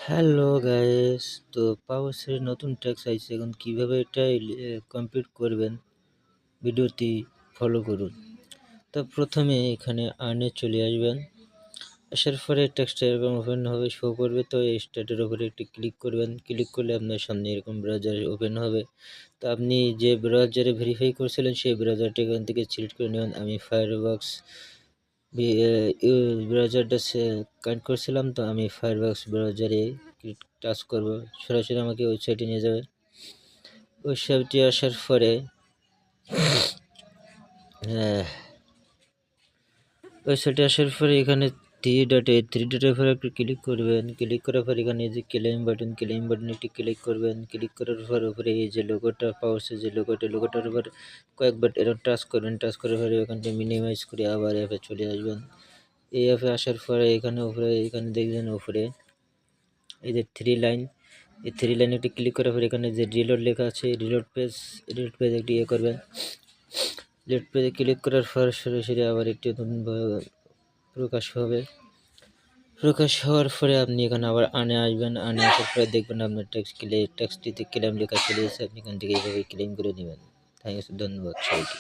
Hello guys, তো পাওয়ারের নতুন ট্যাক্স আইছে। এখন কিভাবে এটা কমপ্লিট করবেন ভিডিওটি ফলো করুন। তো প্রথমে এখানে আর্নে চলে আসবেন। আসার পরে ট্যাক্সটা এরকম ওপেন হবে, শো করবে। তো এই স্টার্টের উপরে একটি ক্লিক করবেন। ক্লিক করলে আপনার সামনে এরকম ব্রাউজার ওপেন হবে। তো আপনি যে ব্রাউজারে ভেরিফাই করছিলেন সেই ব্রাউজারটা এখান থেকে সিলেক্ট করে নেবেন। আমি ফায়ারবক্স ব্রাউজারটা কানেক্ট করছিলাম, তো আমি ফায়ারবক্স ব্রাউজারে টাচ করব। সরাসরি আমাকে ওয়েবসাইটে নিয়ে যাবে। ওয়েবসাইটে আসার পরে এখানে থ্রি ডটের উপরে একটু ক্লিক করবেন। ক্লিক করার পর এখানে যে ক্লেম বাটন একটি ক্লিক করবেন। ক্লিক করার পর উপরে এই যে লোগোটা পাওয়াছে, যে লোগোটার উপর কয়েকবার এরকম টাচ করবেন। টাচ করার পরে ওখান থেকে মিনিমাইজ করে আবার অ্যাপে চলে আসবেন। এই অ্যাপে আসার পরে এখানে দেখবেন উপরে এই যে এই থ্রি লাইন একটি ক্লিক করার পরে এখানে যে রিলোড লেখা আছে, রিলোড পেজ একটি করবেন। রিলোড পেজে ক্লিক করার পর সরাসরি আবার একটি নতুন প্রকাশ হওয়ার পরে আপনি এখানে আবার আসবেন। আসার পরে দেখবেন আপনার ট্যাক্সটিতে ক্লেম লেখা চলে এসেছে। আপনি এখান থেকে এইভাবে ক্লেম করে নেবেন। ধন্যবাদ সবাইকে।